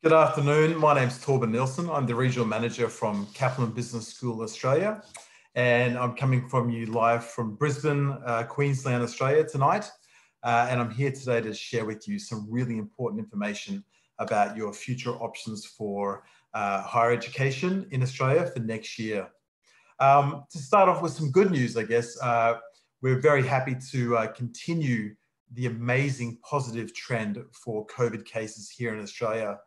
Good afternoon. My name's Torben Nielsen. I'm the Regional Manager from Kaplan Business School Australia, and I'm coming from you live from Brisbane, Queensland, Australia tonight. And I'm here today to share with you some really important information about your future options for higher education in Australia for next year. To start off with some good news, I guess, we're very happy to continue the amazing positive trend for COVID cases here in Australia.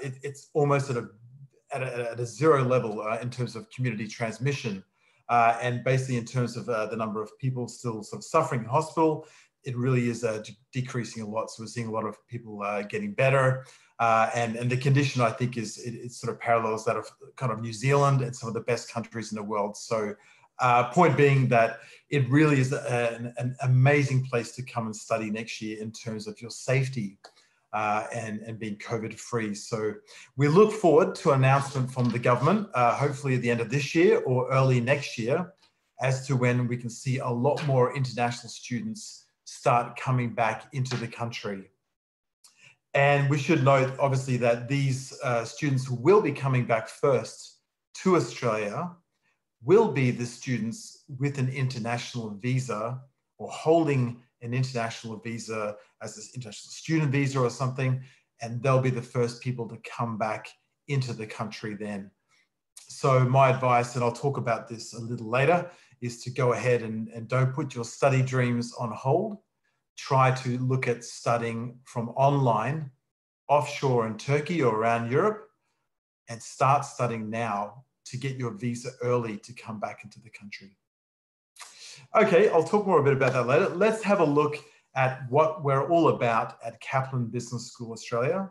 It's almost at a zero level in terms of community transmission. And basically in terms of the number of people still sort of suffering in hospital, it really is decreasing a lot. So we're seeing a lot of people getting better. And the condition, I think, it sort of parallels that of kind of New Zealand and some of the best countries in the world. So point being that it really is an amazing place to come and study next year in terms of your safety and being COVID free. So we look forward to an announcement from the government, hopefully at the end of this year or early next year, as to when we can see a lot more international students start coming back into the country. And we should note, obviously, that these students who will be coming back first to Australia will be the students with an international visa or holding an international visa as an international student visa or something, and they'll be the first people to come back into the country then. So my advice, and I'll talk about this a little later, is to go ahead and don't put your study dreams on hold. Try to look at studying from online, offshore in Turkey or around Europe, and start studying now to get your visa early to come back into the country. Okay, I'll talk more a bit about that later. Let's have a look at what we're all about at Kaplan Business School Australia.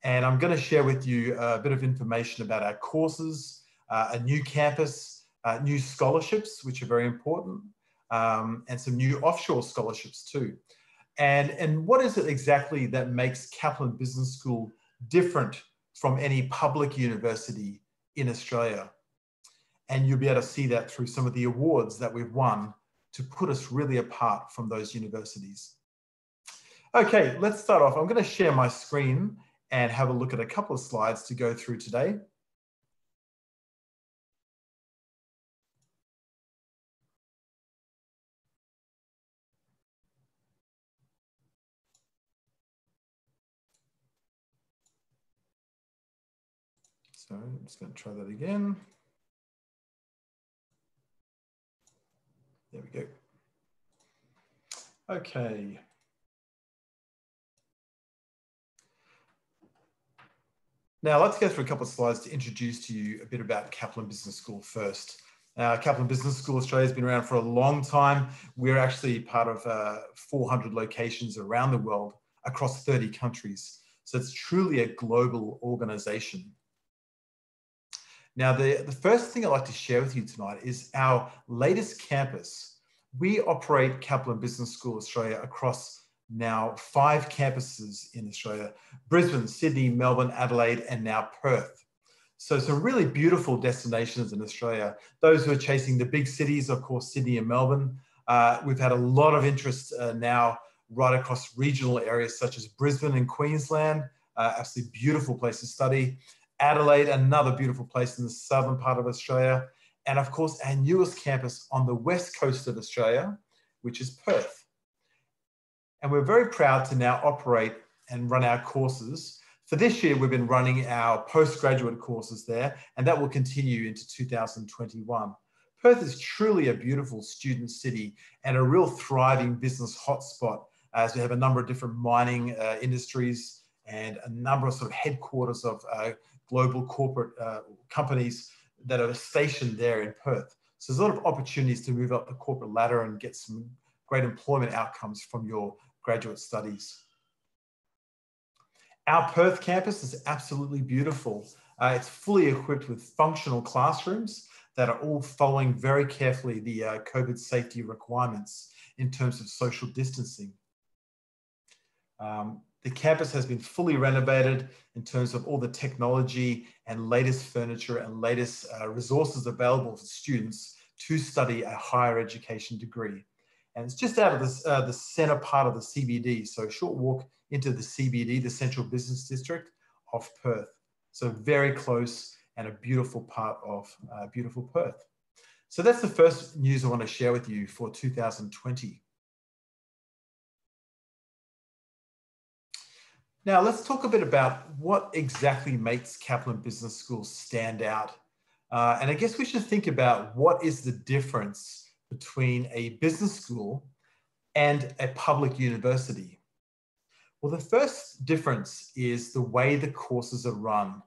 And I'm going to share with you a bit of information about our courses, a new campus, new scholarships, which are very important, and some new offshore scholarships too. And what is it exactly that makes Kaplan Business School different from any public university in Australia? And you'll be able to see that through some of the awards that we've won to put us really apart from those universities. Okay, let's start off. I'm going to share my screen and have a look at a couple of slides to go through today. So I'm just going to try that again. There we go. Okay. Now let's go through a couple of slides to introduce to you a bit about Kaplan Business School first. Kaplan Business School Australia has been around for a long time. We're actually part of 400 locations around the world across 30 countries. So it's truly a global organization. Now, the first thing I'd like to share with you tonight is our latest campus. We operate Kaplan Business School Australia across now 5 campuses in Australia: Brisbane, Sydney, Melbourne, Adelaide, and now Perth. So some really beautiful destinations in Australia. Those who are chasing the big cities, of course, Sydney and Melbourne. We've had a lot of interest now right across regional areas such as Brisbane in Queensland, absolutely beautiful place to study. Adelaide, another beautiful place in the southern part of Australia. And of course, our newest campus on the west coast of Australia, which is Perth. And we're very proud to now operate and run our courses. For this year, we've been running our postgraduate courses there, and that will continue into 2021. Perth is truly a beautiful student city and a real thriving business hotspot, as we have a number of different mining industries and a number of sort of headquarters of global corporate companies that are stationed there in Perth. So there's a lot of opportunities to move up the corporate ladder and get some great employment outcomes from your graduate studies. Our Perth campus is absolutely beautiful. It's fully equipped with functional classrooms that are all following very carefully the COVID safety requirements in terms of social distancing. The campus has been fully renovated in terms of all the technology and latest furniture and latest resources available for students to study a higher education degree. And it's just out of the center part of the CBD, so a short walk into the CBD, the Central Business District of Perth. So very close and a beautiful part of beautiful Perth. So that's the first news I want to share with you for 2020. Now let's talk a bit about what exactly makes Kaplan Business School stand out. And I guess we should think about what is the difference between a business school and a public university. Well, the first difference is the way the courses are run.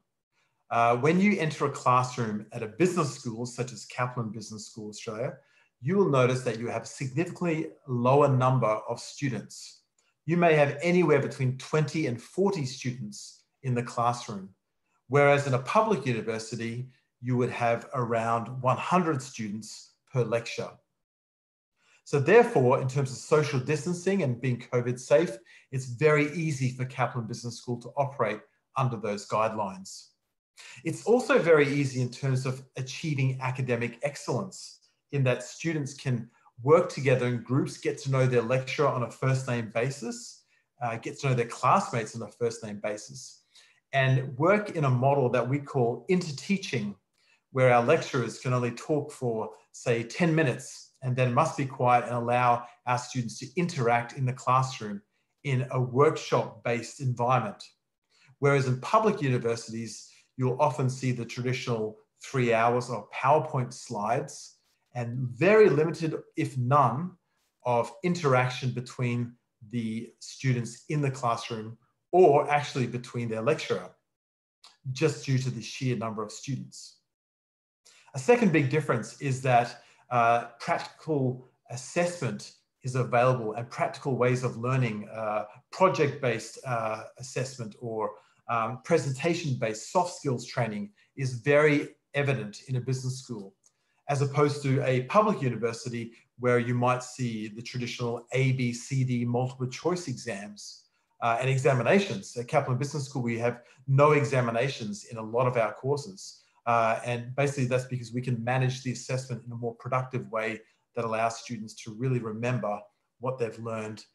When you enter a classroom at a business school, such as Kaplan Business School Australia, you will notice that you have a significantly lower number of students. You may have anywhere between 20 and 40 students in the classroom, whereas in a public university, you would have around 100 students per lecture. So therefore, in terms of social distancing and being COVID safe, it's very easy for Kaplan Business School to operate under those guidelines. It's also very easy in terms of achieving academic excellence, in that students can work together in groups, get to know their lecturer on a first name basis, get to know their classmates on a first name basis, and work in a model that we call interteaching, where our lecturers can only talk for, say, 10 minutes and then must be quiet and allow our students to interact in the classroom in a workshop-based environment. Whereas in public universities, you'll often see the traditional 3 hours of PowerPoint slides and very limited, if none, of interaction between the students in the classroom or actually between their lecturer, just due to the sheer number of students. A second big difference is that practical assessment is available, and practical ways of learning, project-based assessment or presentation-based soft skills training is very evident in a business school, as opposed to a public university where you might see the traditional A, B, C, D multiple choice exams and examinations. At Kaplan Business School, we have no examinations in a lot of our courses. And basically that's because we can manage the assessment in a more productive way that allows students to really remember what they've learned,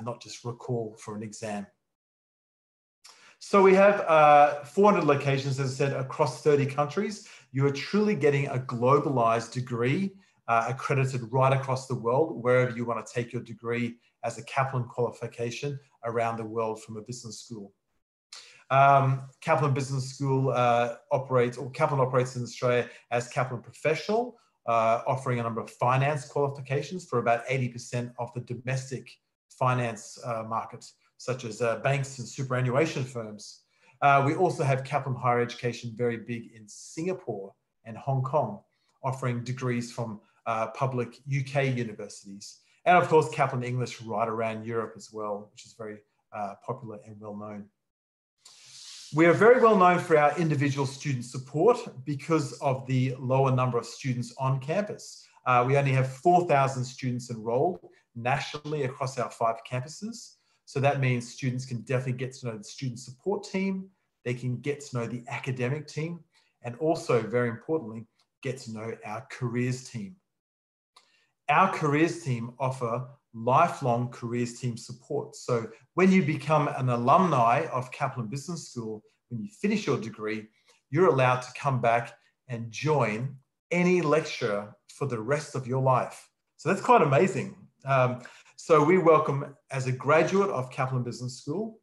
not just recall for an exam. So we have 400 locations, as I said, across 30 countries. You are truly getting a globalized degree accredited right across the world, wherever you want to take your degree as a Kaplan qualification around the world from a business school. Kaplan Business School Kaplan operates in Australia as Kaplan Professional, offering a number of finance qualifications for about 80% of the domestic finance market, such as banks and superannuation firms. We also have Kaplan Higher Education very big in Singapore and Hong Kong, offering degrees from public UK universities. And of course, Kaplan English right around Europe as well, which is very popular and well known. We are very well known for our individual student support because of the lower number of students on campus. We only have 4,000 students enrolled nationally across our 5 campuses. So that means students can definitely get to know the student support team, they can get to know the academic team, and also, very importantly, get to know our careers team. Our careers team offer lifelong careers team support. So when you become an alumni of Kaplan Business School, when you finish your degree, you're allowed to come back and join any lecturer for the rest of your life. So that's quite amazing. So we welcome, as a graduate of Kaplan Business School,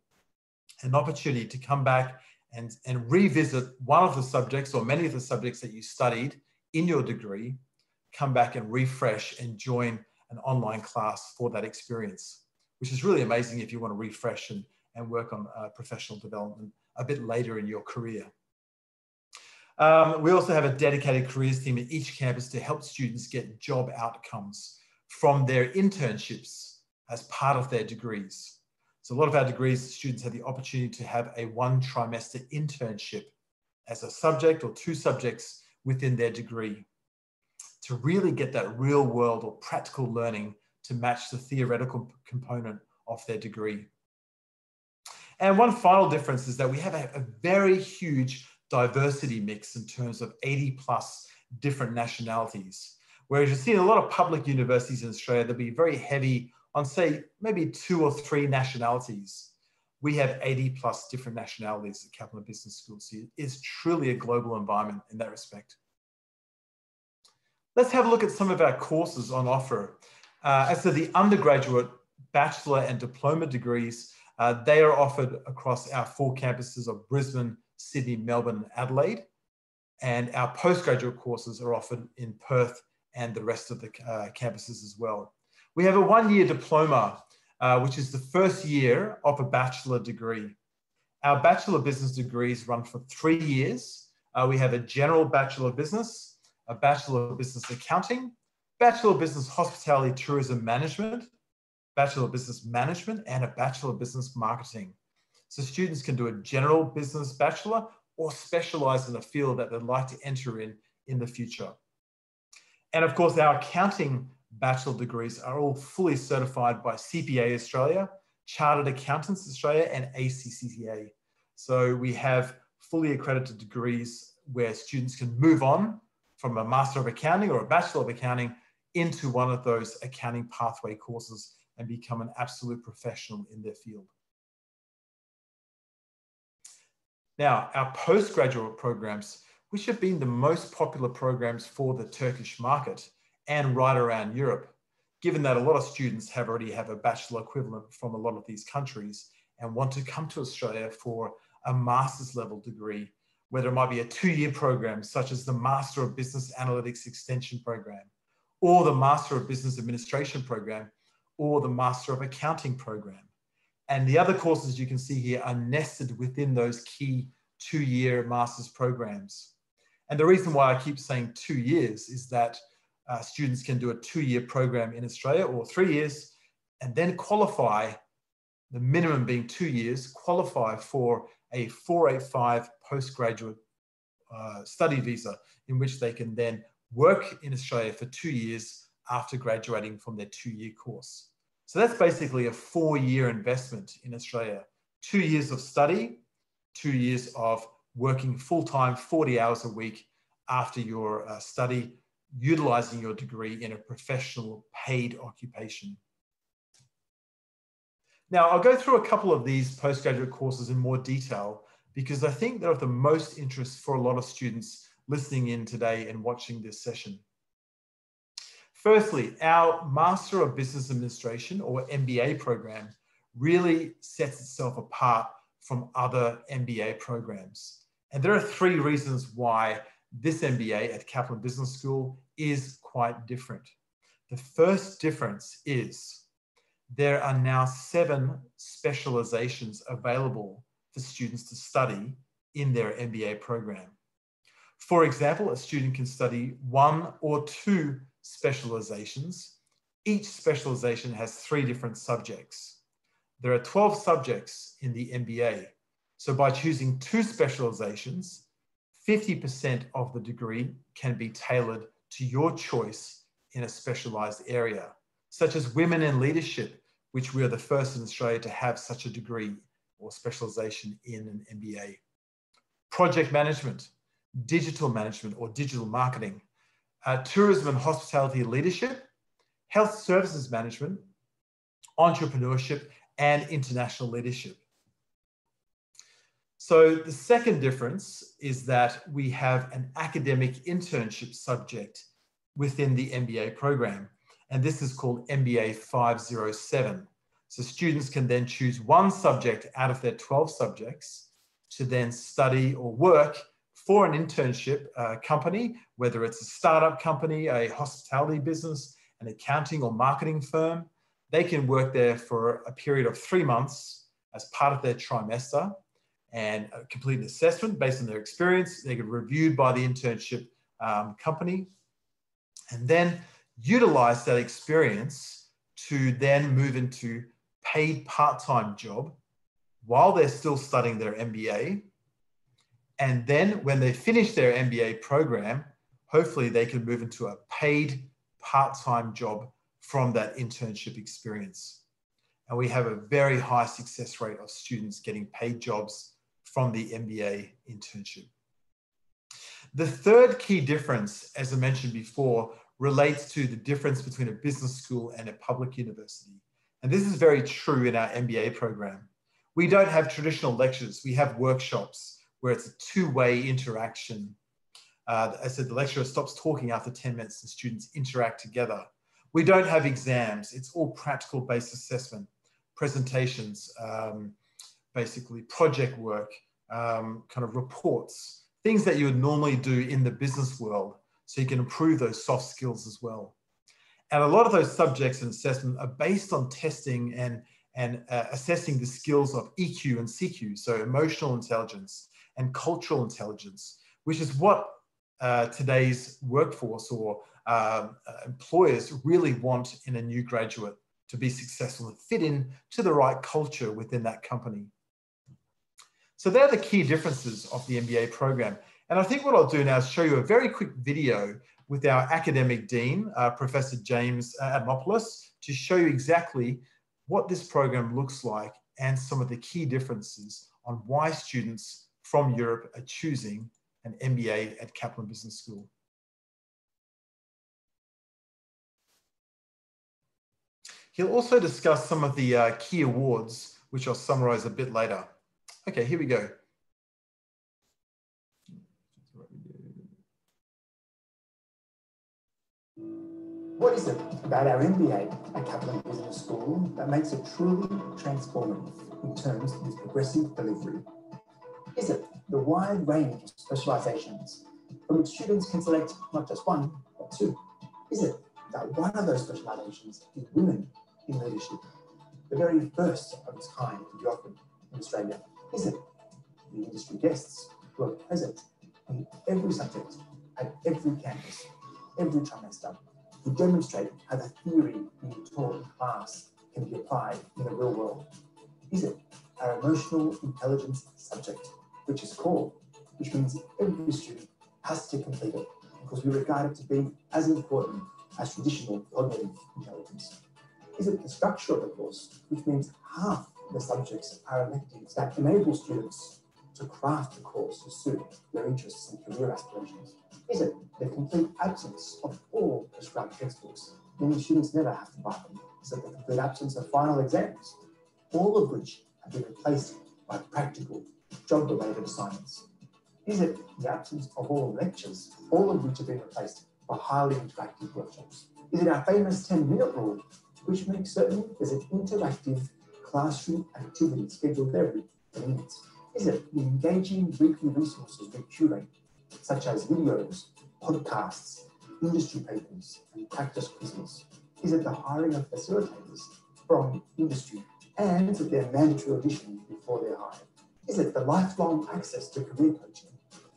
an opportunity to come back and revisit one of the subjects or many of the subjects that you studied in your degree, come back and refresh and join an online class for that experience, which is really amazing if you want to refresh and work on professional development a bit later in your career. We also have a dedicated careers team at each campus to help students get job outcomes from their internships as part of their degrees. So a lot of our degrees, students have the opportunity to have a 1-trimester internship as a subject or 2 subjects within their degree, to really get that real world or practical learning to match the theoretical component of their degree. And one final difference is that we have a very huge diversity mix in terms of 80+ different nationalities. Whereas you see in a lot of public universities in Australia, they'll be very heavy on, say, maybe 2 or 3 nationalities. We have 80 plus different nationalities at Kaplan Business School. So it's truly a global environment in that respect. Let's have a look at some of our courses on offer. As to the undergraduate, bachelor and diploma degrees, they are offered across our 4 campuses of Brisbane, Sydney, Melbourne, and Adelaide. And our postgraduate courses are offered in Perth and the rest of the campuses as well. We have a 1-year diploma, which is the first year of a bachelor degree. Our Bachelor of Business degrees run for 3 years. We have a General Bachelor of Business, a Bachelor of Business Accounting, Bachelor of Business Hospitality Tourism Management, Bachelor of Business Management, and a Bachelor of Business Marketing. So students can do a General Business Bachelor or specialize in a field that they'd like to enter in the future. And of course, our accounting bachelor degrees are all fully certified by CPA Australia, Chartered Accountants Australia, and ACCA. So we have fully accredited degrees where students can move on from a Master of Accounting or a Bachelor of Accounting into one of those accounting pathway courses and become an absolute professional in their field. Now, our postgraduate programs, which have been the most popular programs for the Turkish market and right around Europe, given that a lot of students already have a bachelor equivalent from a lot of these countries and want to come to Australia for a master's level degree, whether it might be a 2-year program, such as the Master of Business Analytics Extension program, or the Master of Business Administration program, or the Master of Accounting program. And the other courses you can see here are nested within those key 2-year master's programs. And the reason why I keep saying 2 years is that students can do a 2-year program in Australia or 3 years and then qualify, the minimum being 2 years, qualify for a 485 postgraduate study visa in which they can then work in Australia for 2 years after graduating from their 2-year course. So that's basically a 4-year investment in Australia. 2 years of study, 2 years of working full-time, 40 hours a week after your study, utilizing your degree in a professional paid occupation. Now, I'll go through a couple of these postgraduate courses in more detail because I think they're of the most interest for a lot of students listening in today and watching this session. Firstly, our Master of Business Administration or MBA program really sets itself apart from other MBA programs. And there are 3 reasons why this MBA at Kaplan Business School is quite different. The first difference is there are now 7 specializations available for students to study in their MBA program. For example, a student can study 1 or 2 specializations. Each specialization has 3 different subjects. There are 12 subjects in the MBA. So by choosing 2 specializations, 50% of the degree can be tailored to your choice in a specialized area, such as women in leadership, which we are the first in Australia to have such a degree or specialization in an MBA. Project management, digital management or digital marketing, tourism and hospitality leadership, health services management, entrepreneurship, and international leadership. So the second difference is that we have an academic internship subject within the MBA program, and this is called MBA 507. So students can then choose 1 subject out of their 12 subjects to then study or work for an internship company, whether it's a startup company, a hospitality business, an accounting or marketing firm. They can work there for a period of 3 months as part of their trimester and complete an assessment based on their experience. They get reviewed by the internship company and then utilize that experience to then move into paid part-time job while they're still studying their MBA. And then when they finish their MBA program, hopefully they can move into a paid part-time job from that internship experience. And we have a very high success rate of students getting paid jobs from the MBA internship. The third key difference, as I mentioned before, relates to the difference between a business school and a public university. And this is very true in our MBA program. We don't have traditional lectures. We have workshops where it's a two-way interaction. I said the lecturer stops talking after 10 minutes and students interact together. We don't have exams. It's all practical-based assessment, presentations, basically project work, kind of reports, things that you would normally do in the business world, so you can improve those soft skills as well. And a lot of those subjects and assessment are based on testing and assessing the skills of EQ and CQ, so emotional intelligence and cultural intelligence, which is what today's workforce or employers really want in a new graduate to be successful and fit in to the right culture within that company. So they're the key differences of the MBA program. And I think what I'll do now is show you a very quick video with our academic dean, Professor James Adamopoulos, to show you exactly what this program looks like and some of the key differences on why students from Europe are choosing an MBA at Kaplan Business School. He'll also discuss some of the key awards, which I'll summarize a bit later. Okay, here we go. What is it about our MBA at Kaplan Business School that makes it truly transformative in terms of its progressive delivery? Is it the wide range of specializations from which students can select not just one, but two? Is it that one of those specializations is women in leadership, the very first of its kind to be offered in Australia? Is it the industry guests who are present in every subject at every campus, every trimester, who demonstrate how the theory being taught in class can be applied in the real world? Is it our emotional intelligence subject, which is core, which means every student has to complete it because we regard it to be as important as traditional cognitive intelligence? Is it the structure of the course, which means half the subjects are electives that enable students to craft the course to suit their interests and career aspirations? Is it the complete absence of all prescribed textbooks, meaning students never have to buy them? Is it the complete absence of final exams, all of which have been replaced by practical, job-related assignments? Is it the absence of all lectures, all of which have been replaced by highly interactive workshops? Is it our famous 10-minute rule, which makes certain there's an interactive classroom activity scheduled every 10 minutes? Is it the engaging weekly resources we curate, such as videos, podcasts, industry papers, and practice quizzes? Is it the hiring of facilitators from industry and their mandatory audition before they're hired? Is it the lifelong access to career coaching,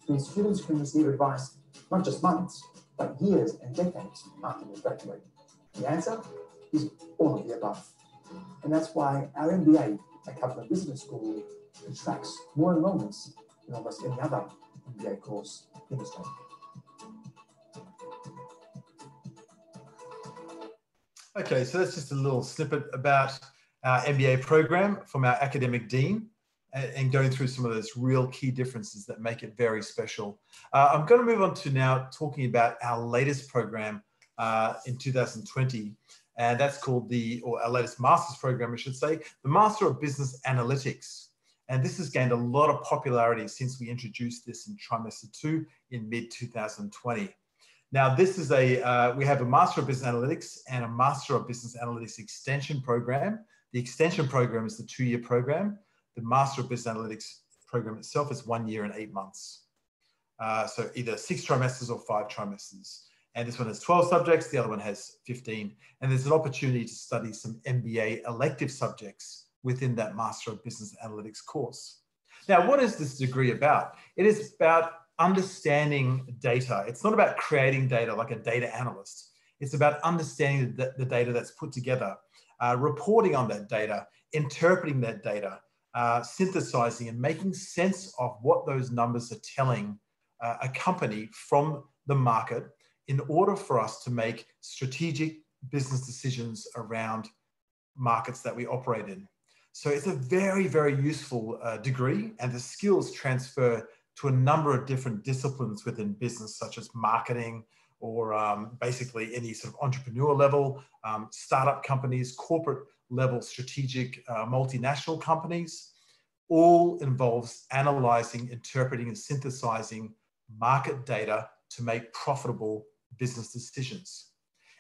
when students can receive advice not just months, but years and decades after they graduate? The answer is all of the above. And that's why our MBA at Kaplan Business School attracts more enrollments than almost any other MBA course in Australia. Okay, so that's just a little snippet about our MBA program from our academic dean and going through some of those real key differences that make it very special. I'm going to move on to now talking about our latest program in 2020, and that's called or our latest master's program, I should say, the Master of Business Analytics. And this has gained a lot of popularity since we introduced this in trimester 2 in mid-2020. Now, this is we have a Master of Business Analytics and a Master of Business Analytics Extension program. The Extension program is the 2-year program. The Master of Business Analytics program itself is 1 year and 8 months. So either 6 trimesters or 5 trimesters. And this one has 12 subjects, the other one has 15. And there's an opportunity to study some MBA elective subjects within that Master of Business Analytics course. Now, what is this degree about? It is about understanding data. It's not about creating data like a data analyst. It's about understanding the data that's put together, reporting on that data, interpreting that data, synthesizing and making sense of what those numbers are telling a company from the market in order for us to make strategic business decisions around markets that we operate in. So it's a very, very useful degree, and the skills transfer to a number of different disciplines within business, such as marketing or basically any sort of entrepreneur level, startup companies, corporate level strategic multinational companies. all involves analyzing, interpreting, and synthesizing market data to make profitable business decisions.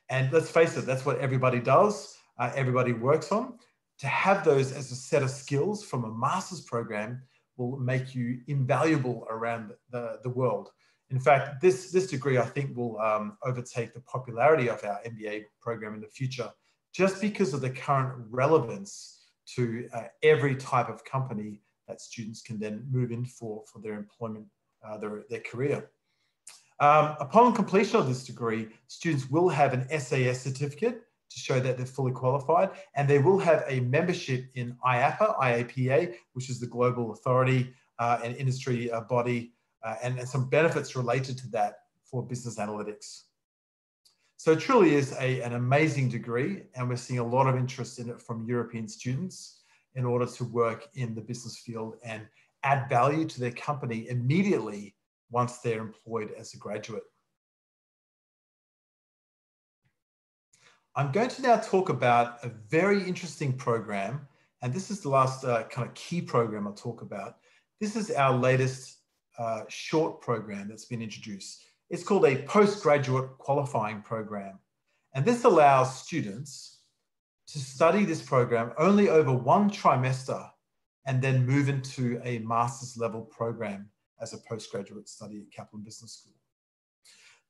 And let's face it, that's what everybody does, everybody works on. To have those as a set of skills from a master's program will make you invaluable around the world. In fact, this degree, I think, will overtake the popularity of our MBA program in the future, just because of the current relevance to every type of company that students can then move in for their employment, their career. Upon completion of this degree, students will have an SAS certificate to show that they're fully qualified, and they will have a membership in IAPA, which is the global authority and industry body, and some benefits related to that for business analytics. So it truly is an amazing degree, and we're seeing a lot of interest in it from European students in order to work in the business field and add value to their company immediately once they're employed as a graduate. I'm going to now talk about a very interesting program, and this is the last kind of key program I'll talk about. This is our latest short program that's been introduced. It's called a postgraduate qualifying program, and this allows students to study this program only over one trimester and then move into a master's level program as a postgraduate study at Kaplan Business School.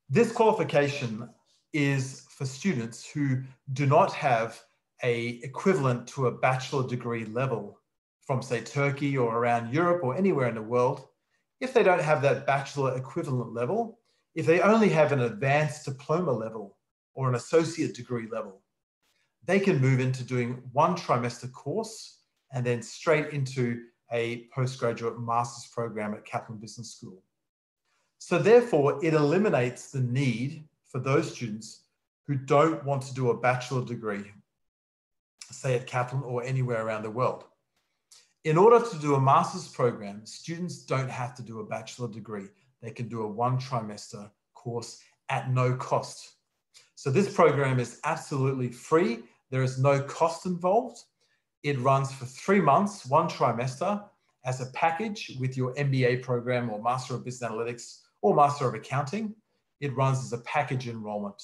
This qualification is for students who do not have an equivalent to a bachelor degree level from, say, Turkey or around Europe or anywhere in the world. If they don't have that bachelor equivalent level, if they only have an advanced diploma level or an associate degree level, they can move into doing one trimester course and then straight into a postgraduate master's program at Kaplan Business School. So therefore, it eliminates the need for those students who don't want to do a bachelor degree, say at Kaplan or anywhere around the world. In order to do a master's program, students don't have to do a bachelor degree. They can do a one trimester course at no cost. So this program is absolutely free. There is no cost involved. It runs for 3 months, one trimester, as a package with your MBA program or Master of Business Analytics or Master of Accounting. It runs as a package enrollment.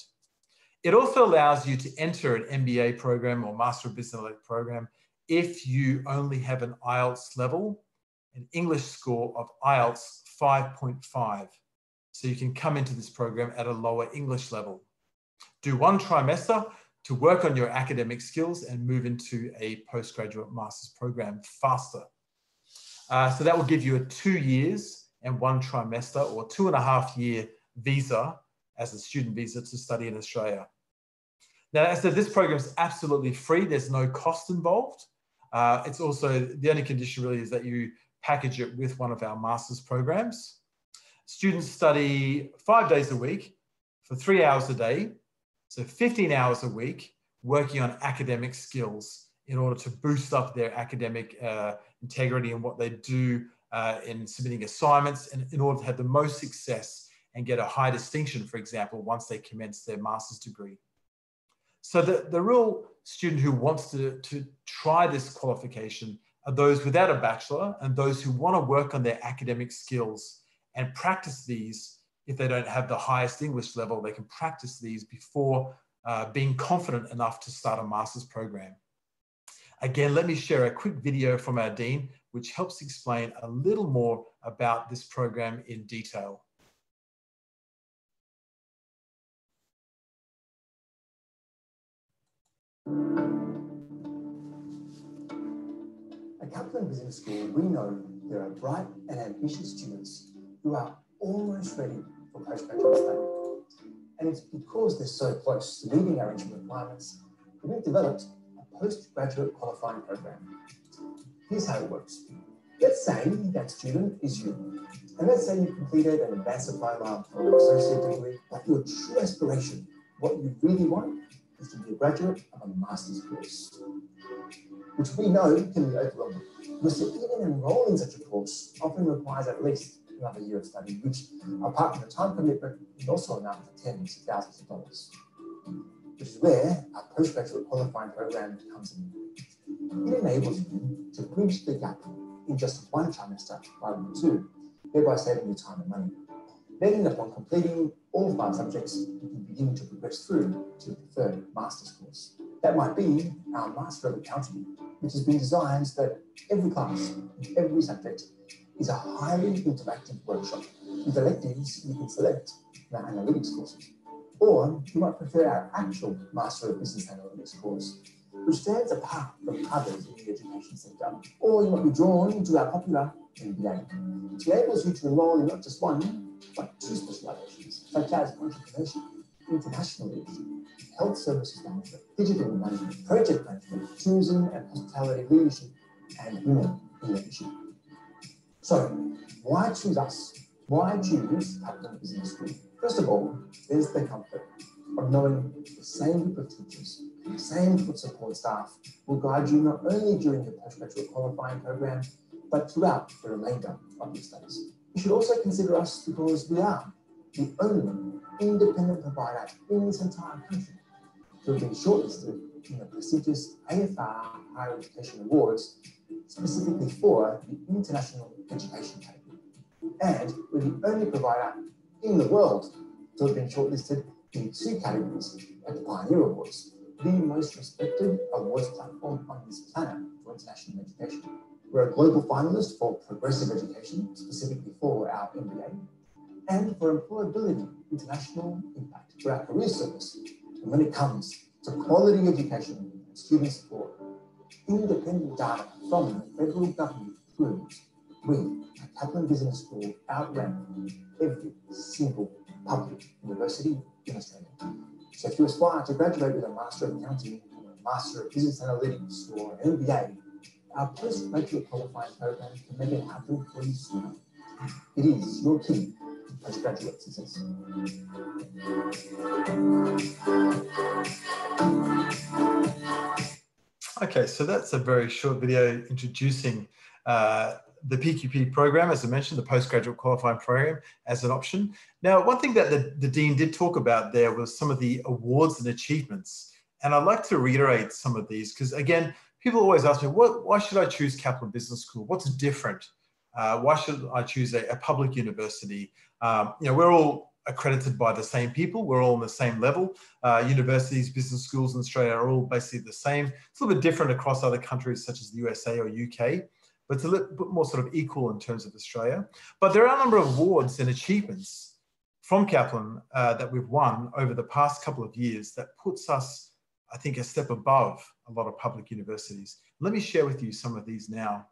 It also allows you to enter an MBA program or Master of Business Analytics program if you only have an IELTS level, an English score of IELTS 5.5. So you can come into this program at a lower English level. Do one trimester to work on your academic skills and move into a postgraduate master's program faster. So that will give you a 2 years and 1 trimester or 2.5 year visa as a student visa to study in Australia. Now, as I said, this program is absolutely free. There's no cost involved. It's also, the only condition really is that you package it with one of our master's programs. Students study 5 days a week for 3 hours a day. So 15 hours a week working on academic skills in order to boost up their academic integrity and what they do in submitting assignments, and in order to have the most success and get a high distinction, for example, once they commence their master's degree. So the real student who wants to try this qualification are those without a bachelor and those who want to work on their academic skills and practice these. If they don't have the highest English level, they can practice these before being confident enough to start a master's program. Again, let me share a quick video from our Dean, which helps explain a little more about this program in detail. At Kaplan Business School, we know there are bright and ambitious students who are almost ready for postgraduate study. And it's because they're so close to meeting our entry requirements that we've developed a postgraduate qualifying program. Here's how it works. Let's say that student is you. And let's say you completed an advanced diploma or an associate degree, but your true aspiration, what you really want, is to be a graduate of a master's course, which we know can be overwhelming. Because to even enroll in such a course often requires at least another year of study, which, apart from the time commitment, is also enough for tens of thousands of dollars, which is where our postgraduate qualifying program comes in. It enables you to bridge the gap in just one trimester rather than two, thereby saving you time and money. Then, upon completing all 5 subjects, you can begin to progress through to the preferred master's course. That might be our Master of Accounting, which has been designed so that every class, every subject, is a highly interactive workshop. With electives, you can select the analytics courses. Or you might prefer our actual Master of Business Analytics course, which stands apart from others in the education sector. Or you might be drawn to our popular MBA, which enables you to enroll in not just one, but 2 specializations, such as entrepreneurship, international leadership, health services management, digital management, project management, tourism and hospitality leadership, and women in leadership. So, why choose us? Why choose Kaplan Business School? First of all, there's the comfort of knowing the same group of teachers and the same group of support staff will guide you not only during your postgraduate qualifying program, but throughout the remainder of your studies. You should also consider us because we are the only independent provider in this entire country to have been shortlisted in the prestigious AFR Higher Education Awards, specifically for the International Education category. And we're the only provider in the world to have been shortlisted in 2 categories at the Pioneer Awards, the most respected awards platform on this planet for international education. We're a global finalist for progressive education, specifically for our MBA, and for employability, international impact for our career service. And when it comes to quality education and student support, independent data from the federal government proves we at Kaplan Business School outrank every single public university in Australia. So if you aspire to graduate with a Master of Accounting or a Master of Business Analytics or an MBA, our postgraduate qualifying program can make it happen for you sooner. It is your key to postgraduate success. Okay, so that's a very short video introducing the PQP program, as I mentioned, the postgraduate qualifying program as an option. Now, one thing that the Dean did talk about there was some of the awards and achievements. And I'd like to reiterate some of these because, again, people always ask me, why should I choose Kaplan Business School? What's different? Why should I choose a public university? We're all accredited by the same people. We're all on the same level. Universities, business schools in Australia are all basically the same. It's a little bit different across other countries such as the USA or UK, but it's a little bit more sort of equal in terms of Australia. But there are a number of awards and achievements from Kaplan that we've won over the past couple of years that puts us, I think, a step above a lot of public universities. Let me share with you some of these now.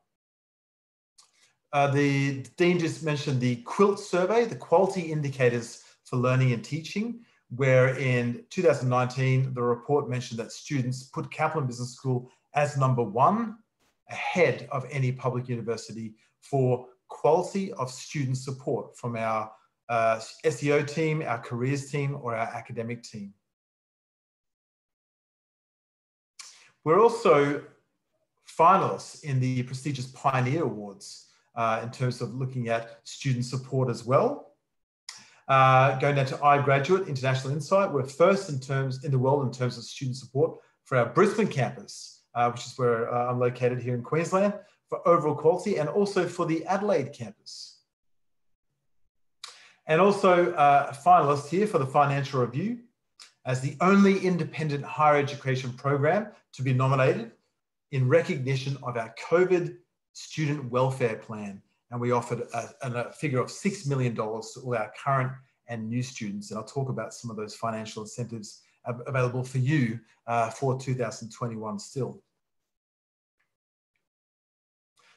The Dean just mentioned the QUILT survey, the Quality Indicators for Learning and Teaching, where in 2019, the report mentioned that students put Kaplan Business School as #1 ahead of any public university for quality of student support from our SEO team, our careers team, or our academic team. We're also finalists in the prestigious Pioneer Awards in terms of looking at student support as well. Going down to iGraduate International Insight, we're first in the world in terms of student support for our Brisbane campus, which is where I'm located here in Queensland, for overall quality, and also for the Adelaide campus. And also a finalist here for the Financial Review as the only independent higher education program to be nominated in recognition of our COVID student welfare plan. And we offered a figure of $6 million to all our current and new students. And I'll talk about some of those financial incentives available for you for 2021 still.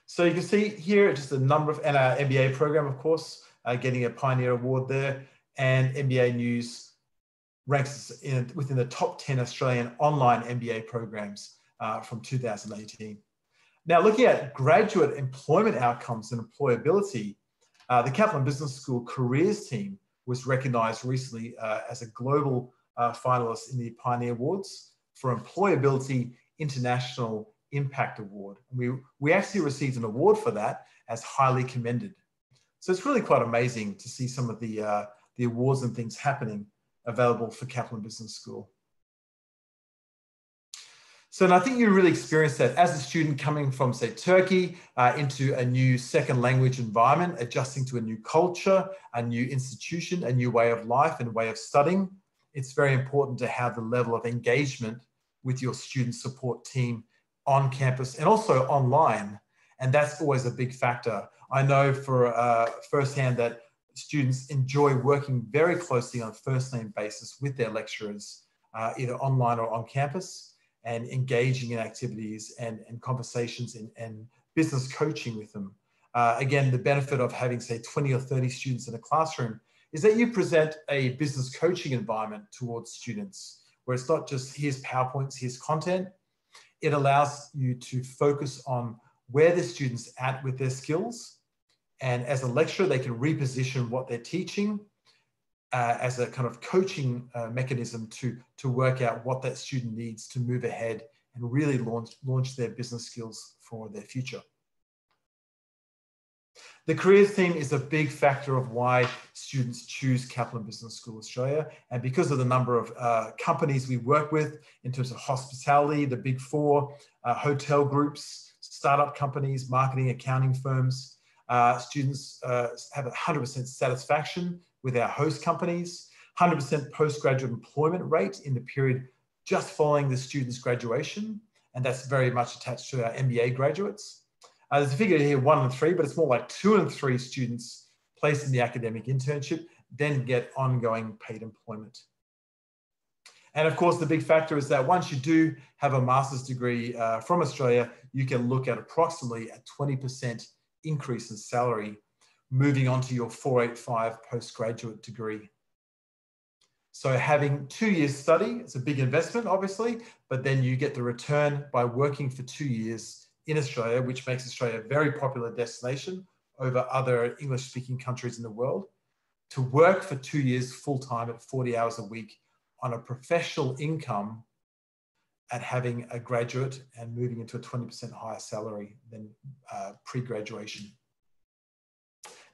So you can see here just a number of, and our MBA program, of course, getting a Pioneer Award there, and MBA News ranks us within the top 10 Australian online MBA programs from 2018. Now, looking at graduate employment outcomes and employability, the Kaplan Business School Careers team was recognized recently as a global finalist in the Pioneer Awards for Employability International Impact Award. We actually received an award for that as highly commended. So it's really quite amazing to see some of the awards and things happening available for Kaplan Business School. So and I think you really experienced that as a student coming from, say, Turkey into a new second language environment, adjusting to a new culture, a new institution, a new way of life and way of studying. It's very important to have the level of engagement with your student support team on campus and also online. And that's always a big factor. I know for firsthand that students enjoy working very closely on a first name basis with their lecturers, either online or on campus, and engaging in activities and conversations and business coaching with them. Again, the benefit of having, say, 20 or 30 students in a classroom is that you present a business coaching environment towards students, where it's not just here's PowerPoints, here's content. It allows you to focus on where the student's at with their skills. And as a lecturer, they can reposition what they're teaching as a kind of coaching mechanism to work out what that student needs to move ahead and really launch their business skills for their future. The careers team is a big factor of why students choose Kaplan Business School Australia. And because of the number of companies we work with in terms of hospitality, the big four, hotel groups, startup companies, marketing, accounting firms, students have 100% satisfaction with our host companies, 100% postgraduate employment rate in the period just following the student's graduation. And that's very much attached to our MBA graduates. There's a figure here, 1 in 3, but it's more like 2 in 3 students placed in the academic internship then get ongoing paid employment. And of course, the big factor is that once you do have a master's degree from Australia, you can look at approximately a 20% increase in salary moving on to your 485 postgraduate degree. So having 2 years study, it's a big investment, obviously, but then you get the return by working for 2 years in Australia, which makes Australia a very popular destination over other English-speaking countries in the world. To work for 2 years full-time at 40 hours a week on a professional income at having a graduate and moving into a 20% higher salary than pre-graduation.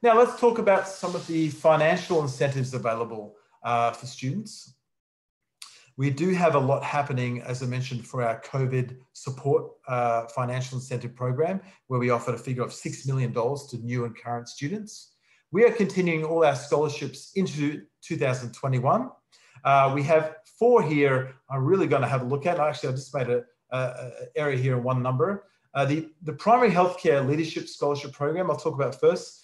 Now let's talk about some of the financial incentives available for students. We do have a lot happening, as I mentioned, for our COVID support financial incentive program, where we offered a figure of $6 million to new and current students. We are continuing all our scholarships into 2021. We have 4 here I'm really going to have a look at. Actually, I just made an area here in one number. The Primary Healthcare Leadership Scholarship Program, I'll talk about first.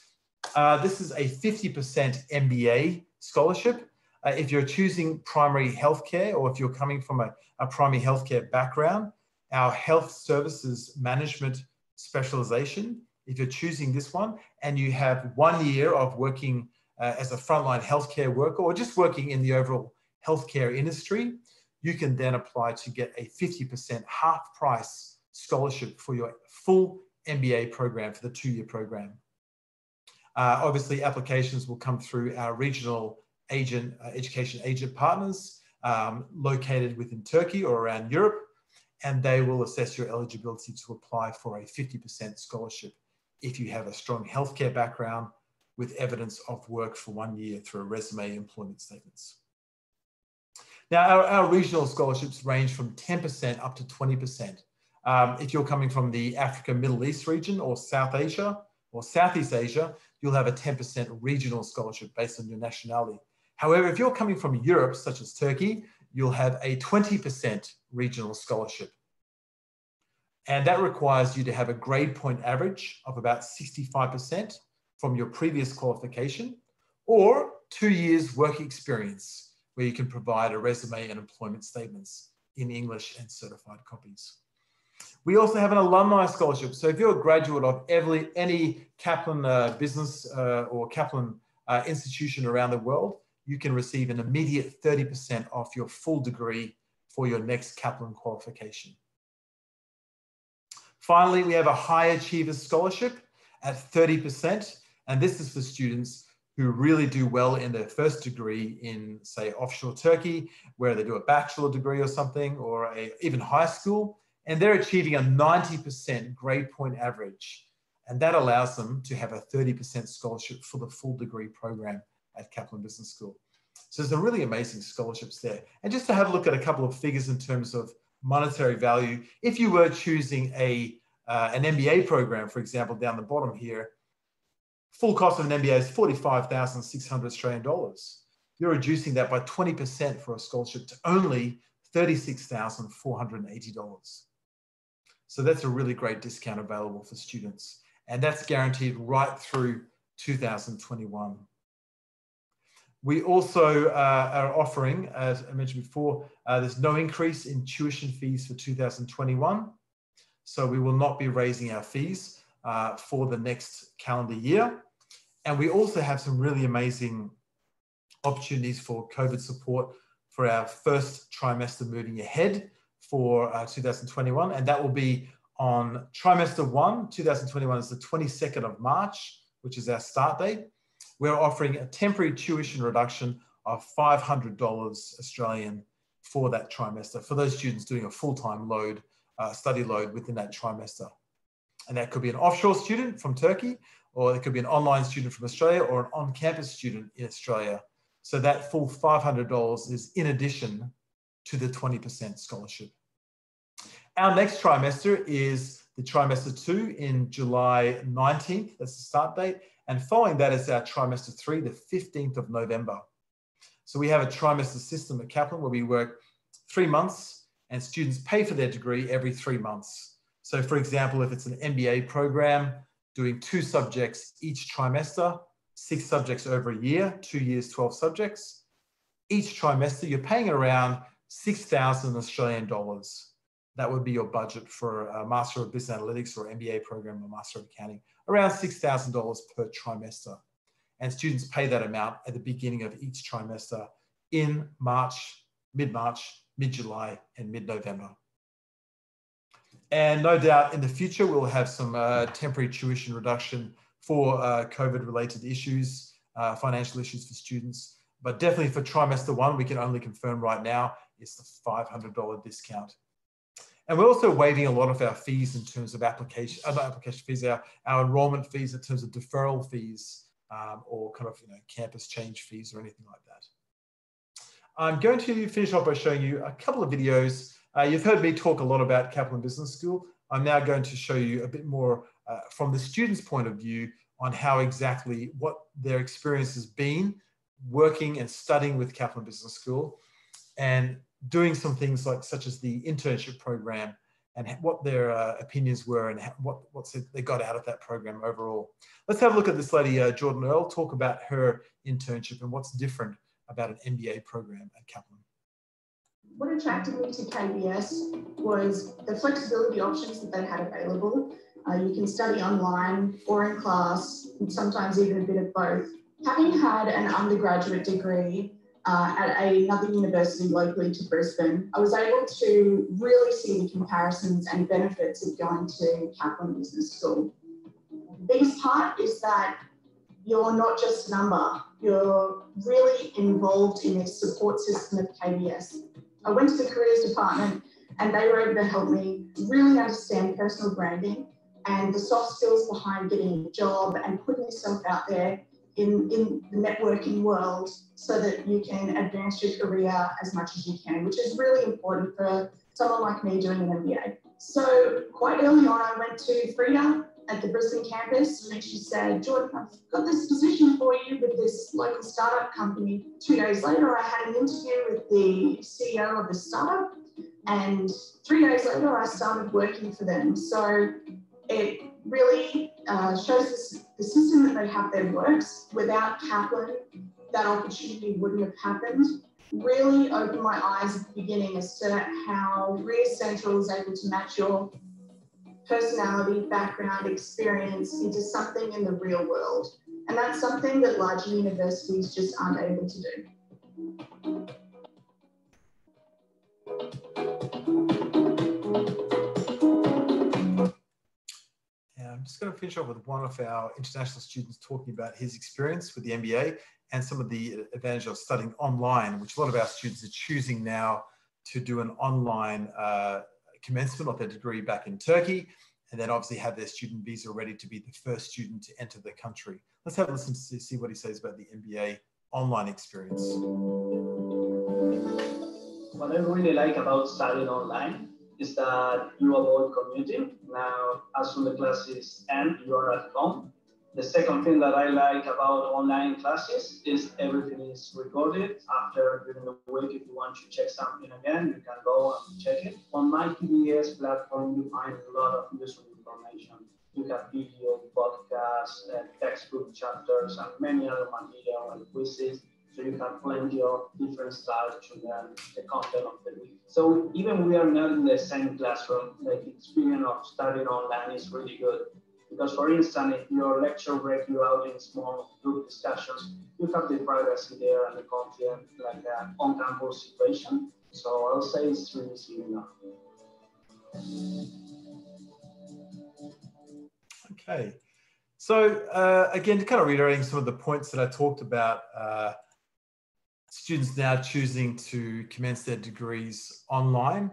This is a 50% MBA scholarship. If you're choosing primary healthcare, or if you're coming from a primary healthcare background, our health services management specialization, if you're choosing this one and you have 1 year of working as a frontline healthcare worker or just working in the overall healthcare industry, you can then apply to get a 50% half price scholarship for your full MBA program for the 2-year program. Obviously, applications will come through our regional education agent partners located within Turkey or around Europe, and they will assess your eligibility to apply for a 50% scholarship if you have a strong healthcare background with evidence of work for 1 year through a resume employment statements. Now, our regional scholarships range from 10% up to 20%. If you're coming from the Africa, Middle East region or South Asia or Southeast Asia, you'll have a 10% regional scholarship based on your nationality. However, if you're coming from Europe, such as Turkey, you'll have a 20% regional scholarship. And that requires you to have a grade point average of about 65% from your previous qualification, or 2 years work experience, where you can provide a resume and employment statements in English and certified copies. We also have an alumni scholarship. So if you're a graduate of any Kaplan business or Kaplan institution around the world, you can receive an immediate 30% off your full degree for your next Kaplan qualification. Finally, we have a High Achievers Scholarship at 30%. And this is for students who really do well in their first degree in, say, offshore Turkey, where they do a bachelor degree or something, or even high school, and they're achieving a 90% grade point average. And that allows them to have a 30% scholarship for the full degree program at Kaplan Business School. So there's some really amazing scholarships there. And just to have a look at a couple of figures in terms of monetary value. If you were choosing an MBA program, for example, down the bottom here, full cost of an MBA is 45,600 Australian dollars. You're reducing that by 20% for a scholarship to only $36,480. So that's a really great discount available for students. And that's guaranteed right through 2021. We also are offering, as I mentioned before, there's no increase in tuition fees for 2021. So we will not be raising our fees for the next calendar year. And we also have some really amazing opportunities for COVID support for our first trimester moving ahead for 2021. And that will be on trimester 1, 2021 is the 22nd of March, which is our start date. We're offering a temporary tuition reduction of $500 Australian for that trimester, for those students doing a full-time load, study load within that trimester. And that could be an offshore student from Turkey, or it could be an online student from Australia, or an on-campus student in Australia. So that full $500 is in addition to the 20% scholarship. Our next trimester is the trimester 2 in July 19th, that's the start date. And following that is our trimester 3, the 15th of November. So we have a trimester system at Kaplan where we work 3 months and students pay for their degree every 3 months. So for example, if it's an MBA program, doing 2 subjects each trimester, 6 subjects over a year, 2 years, 12 subjects. Each trimester, you're paying around 6,000 Australian dollars. That would be your budget for a Master of Business Analytics or MBA program or Master of Accounting, around $6,000 per trimester. And students pay that amount at the beginning of each trimester in March, mid-July, and mid-November. And no doubt in the future, we'll have some temporary tuition reduction for COVID-related issues, financial issues for students. But definitely for trimester 1, we can only confirm right now, it's the $500 discount. And we're also waiving a lot of our fees in terms of application fees, our enrollment fees in terms of deferral fees or kind of campus change fees or anything like that. I'm going to finish off by showing you a couple of videos. You've heard me talk a lot about Kaplan Business School. I'm now going to show you a bit more from the student's point of view on how exactly what their experience has been working and studying with Kaplan Business School and doing some things like such as the internship program and what their opinions were and what they got out of that program overall. Let's have a look at this lady, Jordan Earl, talk about her internship and what's different about an MBA program at Kaplan. What attracted me to KBS was the flexibility options that they had available. You can study online or in class, and sometimes even a bit of both. Having had an undergraduate degree at another university locally to Brisbane, I was able to really see the comparisons and benefits of going to Kaplan Business School. The biggest part is that you're not just a number, you're really involved in this support system of KBS. I went to the careers department and they were able to help me really understand personal branding and the soft skills behind getting a job and putting yourself out there in the networking world so that you can advance your career as much as you can, which is really important for someone like me doing an MBA. So quite early on, I went to Frida at the Brisbane campus and she said, Jordan, I've got this position for you with this local startup company. 2 days later, I had an interview with the CEO of the startup and 3 days later, I started working for them. So it really shows the system that they have there works. Without Kaplan, that opportunity wouldn't have happened. Really opened my eyes at the beginning as to how Career Central is able to match your personality, background, experience into something in the real world. And that's something that larger universities just aren't able to do. I'm just going to finish off with one of our international students talking about his experience with the MBA and some of the advantage of studying online, which a lot of our students are choosing now to do an online commencement of their degree back in Turkey, and then obviously have their student visa ready to be the first student to enter the country. Let's have a listen to see what he says about the MBA online experience. What I really like about studying online is that you avoid commuting. Now, as soon as the classes end, you are at home. The second thing that I like about online classes is everything is recorded. After during the week, if you want to check something again, you can go and check it. On my PBS platform, you find a lot of useful information. You have video, podcasts, textbook chapters, and many other material and quizzes. So you have plenty of different styles to learn the content of the week. So even we are not in the same classroom, the experience of studying online is really good. Because for instance, if your lecture breaks you out in small group discussions, you have the privacy there and the content like an on-campus situation. So I'll say it's really similar. Okay. So again, kind of reiterating some of the points that I talked about, students now choosing to commence their degrees online.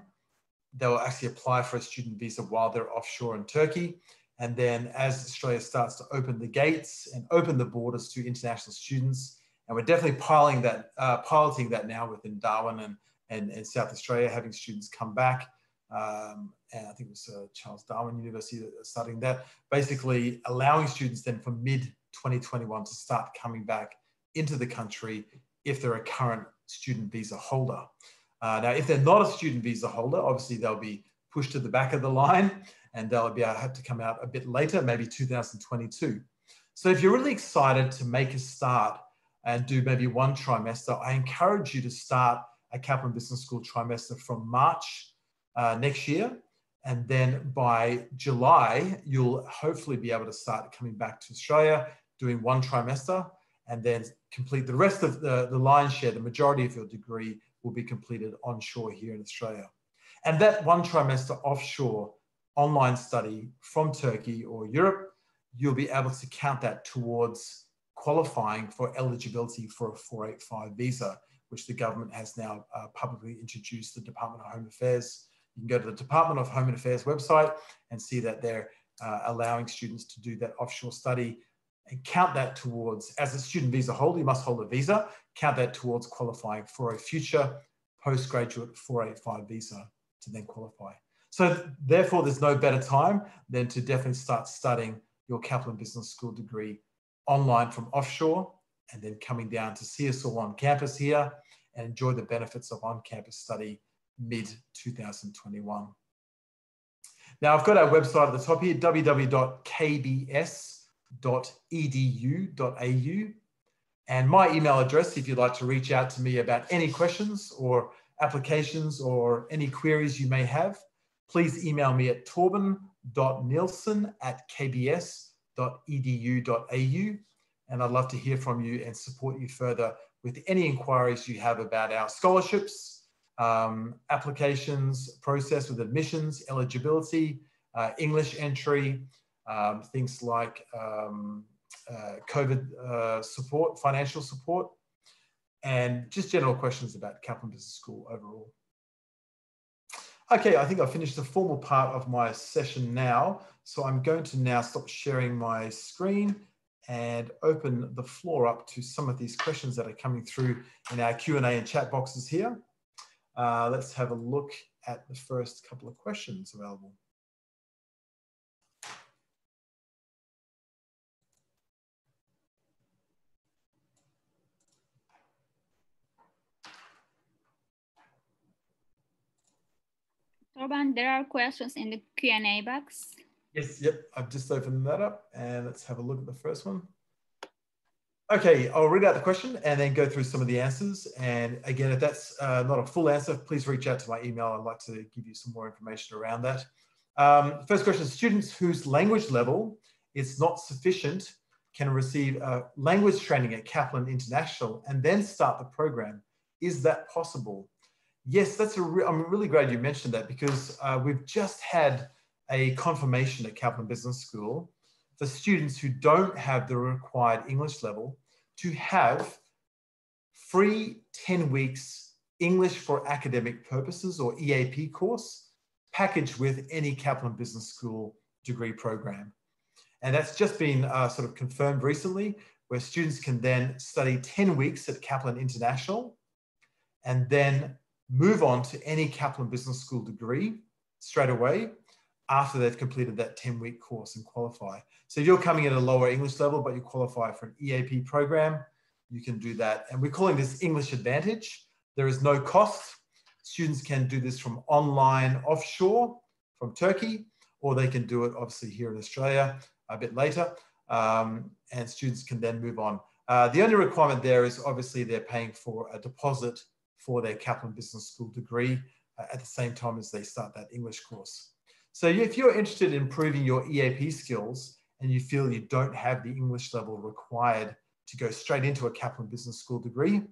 They'll actually apply for a student visa while they're offshore in Turkey. And then as Australia starts to open the gates and open the borders to international students, and we're definitely piloting that now within Darwin and South Australia, having students come back. And I think it was Charles Darwin University starting that, basically allowing students then from mid-2021 to start coming back into the country if they're a current student visa holder. Now, if they're not a student visa holder, obviously they'll be pushed to the back of the line and they'll have to come out a bit later, maybe 2022. So if you're really excited to make a start and do maybe one trimester, I encourage you to start a Kaplan Business School trimester from March next year. And then by July, you'll hopefully be able to start coming back to Australia, doing one trimester, and then complete the rest of the lion's share, the majority of your degree will be completed onshore here in Australia. And that one trimester offshore online study from Turkey or Europe, you'll be able to count that towards qualifying for eligibility for a 485 visa, which the government has now publicly introduced, the Department of Home Affairs. You can go to the Department of Home Affairs website and see that they're allowing students to do that offshore study and count that towards, as a student visa holder, you must hold a visa, count that towards qualifying for a future postgraduate 485 visa to then qualify. So therefore, there's no better time than to definitely start studying your Kaplan Business School degree online from offshore and then coming down to see us all on campus here and enjoy the benefits of on-campus study mid-2021. Now, I've got our website at the top here, www.kbs.edu.au. And my email address, if you'd like to reach out to me about any questions or applications or any queries you may have, please email me at torben.nielsen@kbs.edu.au. And I'd love to hear from you and support you further with any inquiries you have about our scholarships, applications, process with admissions, eligibility, English entry, things like COVID support, financial support, and just general questions about Kaplan Business School overall. Okay, I think I've finished the formal part of my session now. So I'm going to now stop sharing my screen and open the floor up to some of these questions that are coming through in our Q&A and chat boxes here. Let's have a look at the first couple of questions available. Torben, there are questions in the Q&A box. Yes, yep, I've just opened that up and let's have a look at the first one. Okay, I'll read out the question and then go through some of the answers. And again, if that's not a full answer, please reach out to my email. I'd like to give you some more information around that. First question, students whose language level is not sufficient can receive language training at Kaplan International and then start the program. Is that possible? Yes, I'm really glad you mentioned that because we've just had a confirmation at Kaplan Business School for students who don't have the required English level to have free 10 weeks English for academic purposes or EAP course packaged with any Kaplan Business School degree program. And that's just been sort of confirmed recently, where students can then study 10 weeks at Kaplan International and then move on to any Kaplan Business School degree straight away after they've completed that 10-week course and qualify. So if you're coming at a lower English level, but you qualify for an EAP program, you can do that. And we're calling this English Advantage. There is no cost. Students can do this from online offshore from Turkey, or they can do it obviously here in Australia a bit later. And students can then move on. The only requirement there is obviously they're paying for a deposit for their Kaplan Business School degree at the same time as they start that English course. So if you're interested in improving your EAP skills and you feel you don't have the English level required to go straight into a Kaplan Business School degree,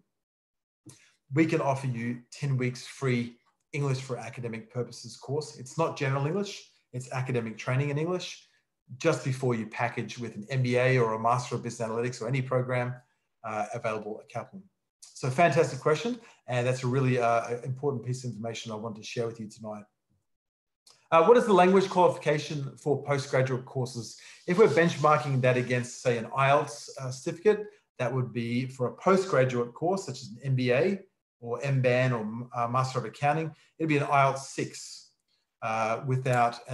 we can offer you 10 weeks free English for academic purposes course. It's not general English, it's academic training in English, just before you package with an MBA or a Master of Business Analytics or any program available at Kaplan. So fantastic question, and that's a really important piece of information I wanted to share with you tonight. What is the language qualification for postgraduate courses? If we're benchmarking that against, say, an IELTS certificate, that would be for a postgraduate course, such as an MBA or MBAN or Master of Accounting, it'd be an IELTS 6 and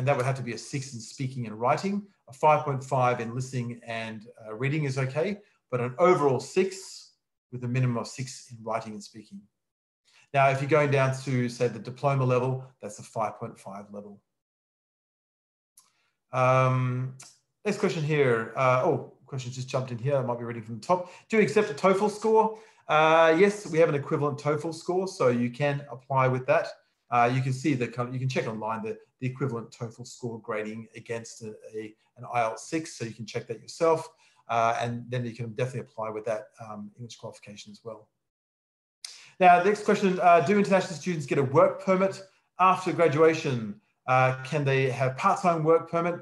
that would have to be a 6 in speaking and writing. A 5.5 in listening and reading is okay, but an overall 6 with a minimum of 6 in writing and speaking. Now, if you're going down to, say, the diploma level, that's a 5.5 level. Next question here. Question just jumped in here. I might be reading from the top. Do you accept a TOEFL score? Yes, we have an equivalent TOEFL score, so you can apply with that. You can see you can check online the equivalent TOEFL score grading against an IELTS 6, so you can check that yourself. And then you can definitely apply with that English qualification as well. Now, the next question, do international students get a work permit after graduation? Can they have part-time work permit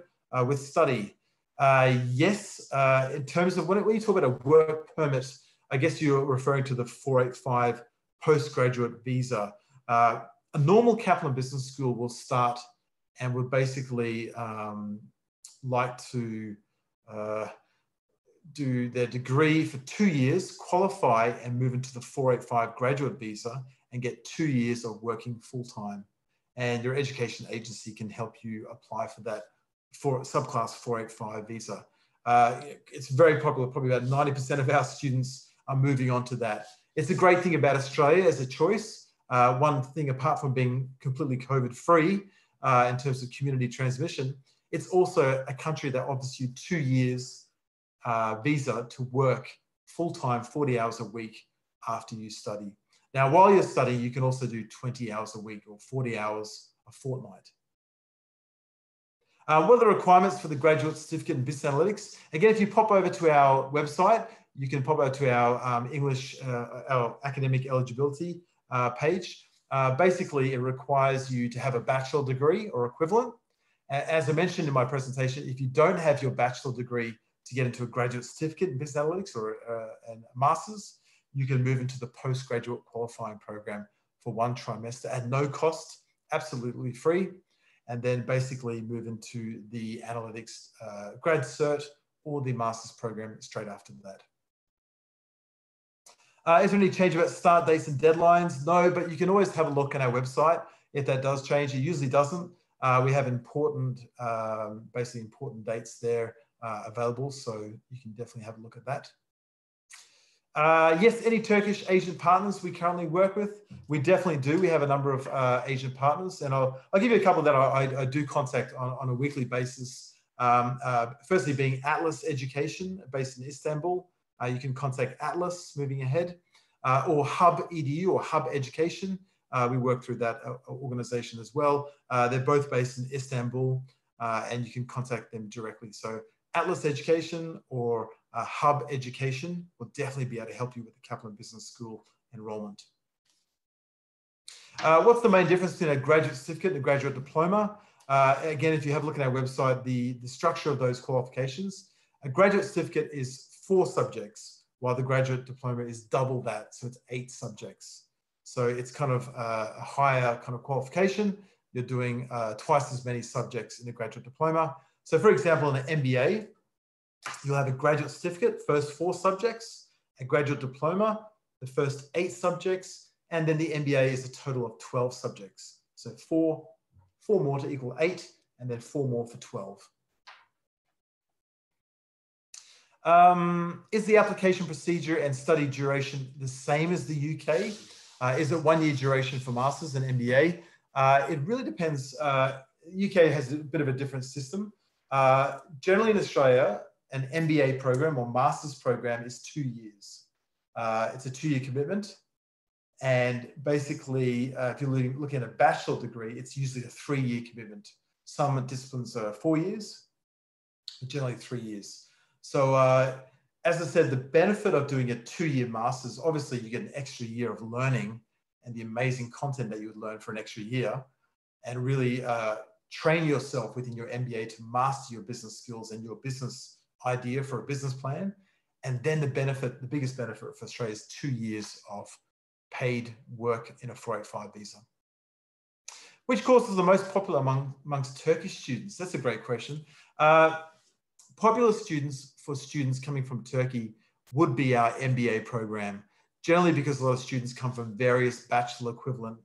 with study? Yes, in terms of when you talk about a work permit, I guess you're referring to the 485 postgraduate visa. A normal Kaplan Business School will start and would basically like to do their degree for 2 years, qualify and move into the 485 graduate visa and get 2 years of working full-time. And your education agency can help you apply for that for subclass 485 visa. It's very popular, probably about 90% of our students are moving on to that. It's a great thing about Australia as a choice. One thing, apart from being completely COVID-free in terms of community transmission, it's also a country that offers you 2 years visa to work full-time, 40 hours a week after you study. Now, while you're studying, you can also do 20 hours a week or 40 hours a fortnight. What are the requirements for the graduate certificate in business analytics? Again, if you pop over to our website, you can pop over to our our academic eligibility page. Basically, it requires you to have a bachelor degree or equivalent. As I mentioned in my presentation, if you don't have your bachelor degree to get into a graduate certificate in business analytics or a master's, you can move into the postgraduate qualifying program for 1 trimester at no cost, absolutely free, and then basically move into the analytics grad cert or the master's program straight after that. Is there any change about start dates and deadlines? No, but you can always have a look at our website if that does change. It usually doesn't. We have basically important dates there available, so you can definitely have a look at that. Yes, any Turkish Asian partners we currently work with? We definitely do. We have a number of Asian partners, and I'll give you a couple that I do contact on a weekly basis. Firstly, being Atlas Education, based in Istanbul. You can contact Atlas moving ahead, or Hub EDU or Hub Education. We work through that organization as well. They're both based in Istanbul, and you can contact them directly. So Atlas Education or Hub Education will definitely be able to help you with the Kaplan Business School enrollment. What's the main difference between a graduate certificate and a graduate diploma? Again, if you have a look at our website, the structure of those qualifications, a graduate certificate is 4 subjects, while the graduate diploma is double that, so it's 8 subjects. So it's kind of a higher kind of qualification. You're doing twice as many subjects in a graduate diploma. So for example, in an MBA, you'll have a graduate certificate, first 4 subjects, a graduate diploma, the first 8 subjects, and then the MBA is a total of 12 subjects. So 4, 4 more to equal 8, and then 4 more for 12. Is the application procedure and study duration the same as the UK? Is it 1 year duration for Masters and MBA? It really depends. UK has a bit of a different system. Generally in Australia, an MBA program or Master's program is 2 years. It's a 2-year commitment. And basically, if you're looking at a bachelor degree, it's usually a 3-year commitment. Some disciplines are 4 years, but generally 3 years. So as I said, the benefit of doing a 2-year master's, obviously you get an extra year of learning and the amazing content that you would learn for an extra year, and really train yourself within your MBA to master your business skills and your business idea for a business plan. And then the biggest benefit for Australia is 2 years of paid work in a 485 visa. Which courses are the most popular amongst Turkish students? That's a great question. Popular students for students coming from Turkey would be our MBA program, generally because a lot of students come from various bachelor equivalent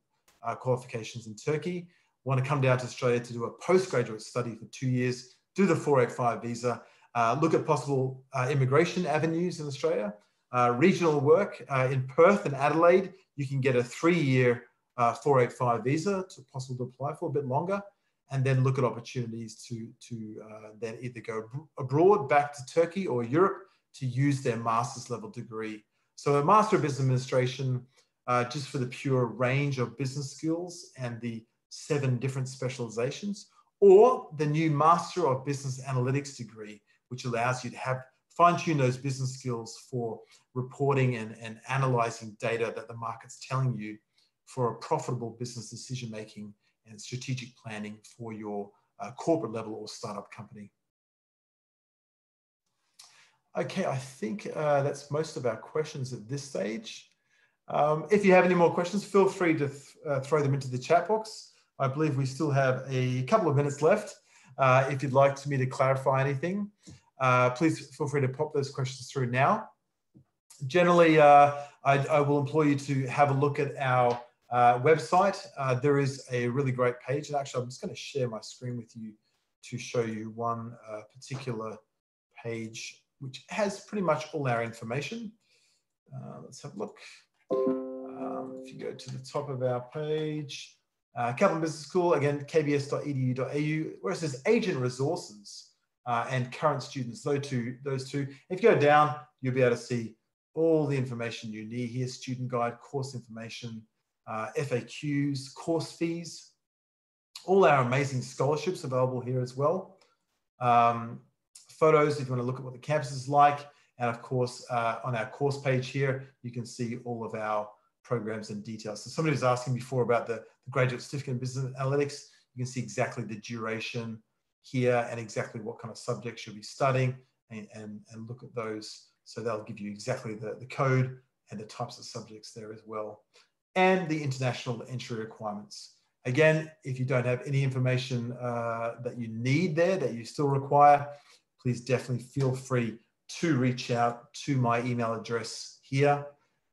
qualifications in Turkey, want to come down to Australia to do a postgraduate study for 2 years, do the 485 visa, look at possible immigration avenues in Australia, regional work. In Perth and Adelaide, you can get a 3-year 485 visa to possible to apply for a bit longer, and then look at opportunities to then either go abroad back to Turkey or Europe to use their master's level degree. So a Master of Business Administration, just for the pure range of business skills and the 7 different specializations, or the new Master of Business Analytics degree, which allows you to fine-tune those business skills for reporting and analyzing data that the market's telling you for a profitable business decision-making and strategic planning for your corporate level or startup company. Okay, I think that's most of our questions at this stage. If you have any more questions, feel free to throw them into the chat box. I believe we still have a couple of minutes left. If you'd like me to clarify anything, please feel free to pop those questions through now. Generally, I will implore you to have a look at our website. There is a really great page, and actually I'm just going to share my screen with you to show you one particular page which has pretty much all our information. Let's have a look. If you go to the top of our page, Kaplan Business School, again, kbs.edu.au, where it says agent resources and current students, those two. If you go down, you'll be able to see all the information you need here: student guide, course information, FAQs, course fees, all our amazing scholarships available here as well. Photos, if you want to look at what the campus is like. And of course, on our course page here, you can see all of our programs and details. So somebody was asking before about the graduate certificate in business analytics. You can see exactly the duration here and exactly what kind of subjects you'll be studying, and look at those. So they'll give you exactly the code and the types of subjects there as well, and the international entry requirements. Again, if you don't have any information that you need there that you still require, please definitely feel free to reach out to my email address here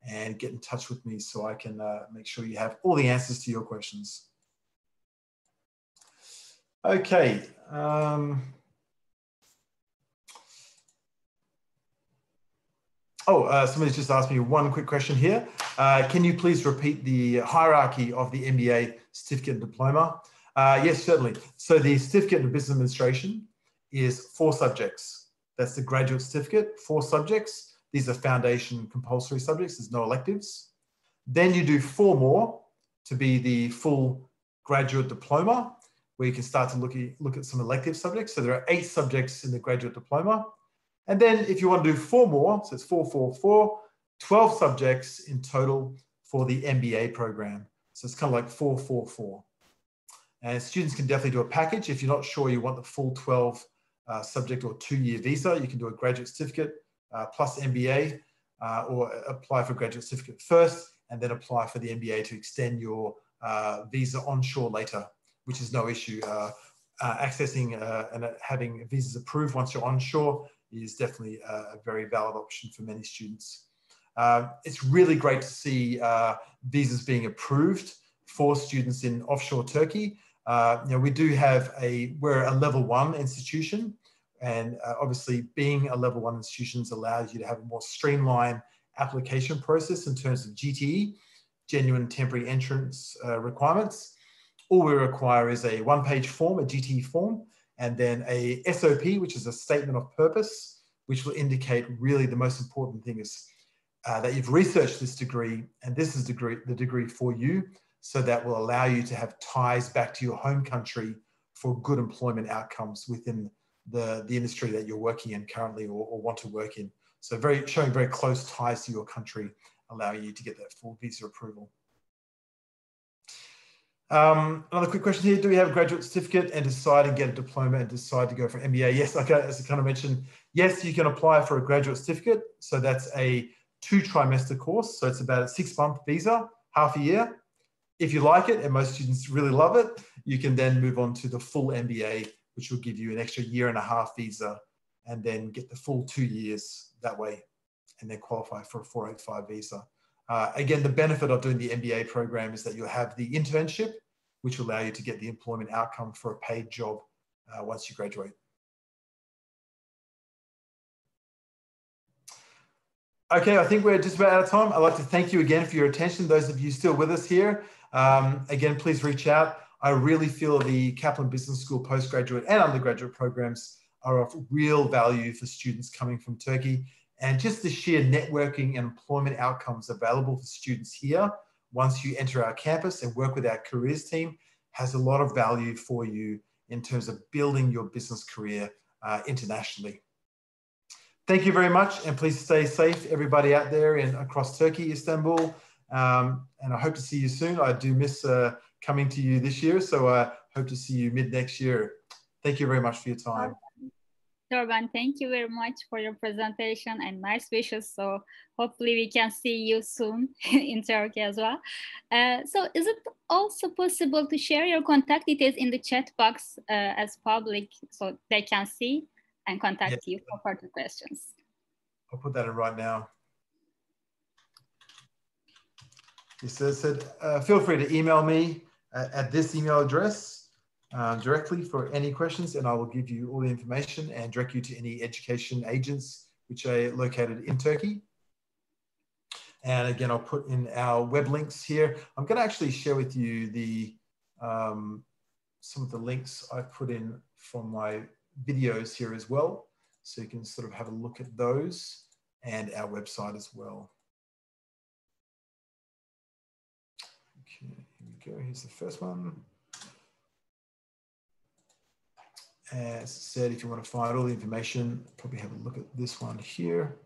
and get in touch with me so I can make sure you have all the answers to your questions. Okay. Somebody's just asked me one quick question here. Can you please repeat the hierarchy of the MBA certificate and diploma? Yes, certainly. So the certificate in business administration is 4 subjects. That's the graduate certificate, 4 subjects. These are foundation compulsory subjects. There's no electives. Then you do 4 more to be the full graduate diploma, where you can start to look at some elective subjects. So there are 8 subjects in the graduate diploma. And then if you want to do 4 more, so it's 4, 4, 4, 12 subjects in total for the MBA program. So it's kind of like 4, 4, 4. And students can definitely do a package. If you're not sure you want the full 12 subject or 2-year visa, you can do a graduate certificate plus MBA, or apply for graduate certificate first and then apply for the MBA to extend your visa onshore later, which is no issue. Accessing and having visas approved once you're onshore is definitely a very valid option for many students. It's really great to see visas being approved for students in offshore Turkey. We do have we're a level 1 institution, and obviously being a level 1 institution allows you to have a more streamlined application process in terms of GTE, genuine temporary entrance requirements. All we require is a 1-page form, a GTE form, and then a SOP, which is a statement of purpose, which will indicate really the most important thing is that you've researched this degree, and this is the degree for you, so that will allow you to have ties back to your home country for good employment outcomes within the industry that you're working in currently or want to work in. So showing very close ties to your country, allowing you to get that full visa approval. Another quick question here. Do we have a graduate certificate and decide and get a diploma and decide to go for MBA? Yes, okay, as I kind of mentioned, yes, you can apply for a graduate certificate. So that's a 2-trimester course. So it's about a 6-month visa, half a year. If you like it, and most students really love it, you can then move on to the full MBA, which will give you an extra 1.5 year visa, and then get the full 2 years that way, and then qualify for a 485 visa. Again, the benefit of doing the MBA program is that you'll have the internship, which will allow you to get the employment outcome for a paid job once you graduate. Okay, I think we're just about out of time. I'd like to thank you again for your attention. Those of you still with us here, again, please reach out. I really feel the Kaplan Business School postgraduate and undergraduate programs are of real value for students coming from Turkey. And just the sheer networking and employment outcomes available for students here, once you enter our campus and work with our careers team, has a lot of value for you in terms of building your business career internationally. Thank you very much, and please stay safe, everybody out there across Turkey, Istanbul, and I hope to see you soon. I do miss coming to you this year, so I hope to see you mid next year. Thank you very much for your time. Torben, thank you very much for your presentation and nice wishes. So hopefully we can see you soon in Turkey as well. So is it also possible to share your contact details in the chat box as public so they can see and contact you for further questions? I'll put that in right now. Yes, so said, feel free to email me at this email address directly for any questions, and I will give you all the information and direct you to any education agents which are located in Turkey. And again, I'll put in our web links here. I'm going to actually share with you the some of the links I put in from my videos here as well, so you can sort of have a look at those and our website as well. Okay, here we go. Here's the first one. As I said, if you want to find all the information, probably have a look at this one here.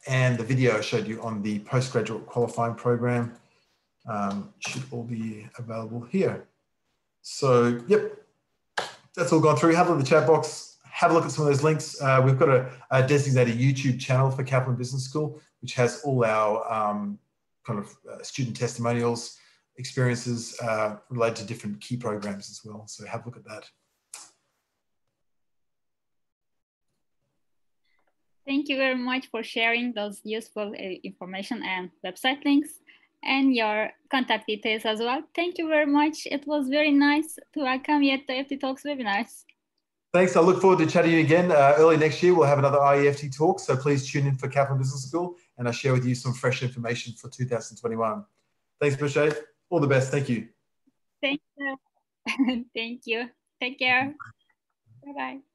And the video I showed you on the postgraduate qualifying program should all be available here. So, yep, that's all gone through. Have a look at the chat box. Have a look at some of those links. We've got a designated YouTube channel for Kaplan Business School, which has all our student testimonials, experiences related to different key programs as well. So have a look at that. Thank you very much for sharing those useful information and website links and your contact details as well. Thank you very much. It was very nice to welcome you at the IEFT Talks webinars. Thanks. I look forward to chatting to you again. Early next year, we'll have another IEFT Talks. So please tune in for Kaplan Business School, and I'll share with you some fresh information for 2021. Thanks, Bashir. All the best. Thank you. Thank you. Thank you. Take care. Bye-bye.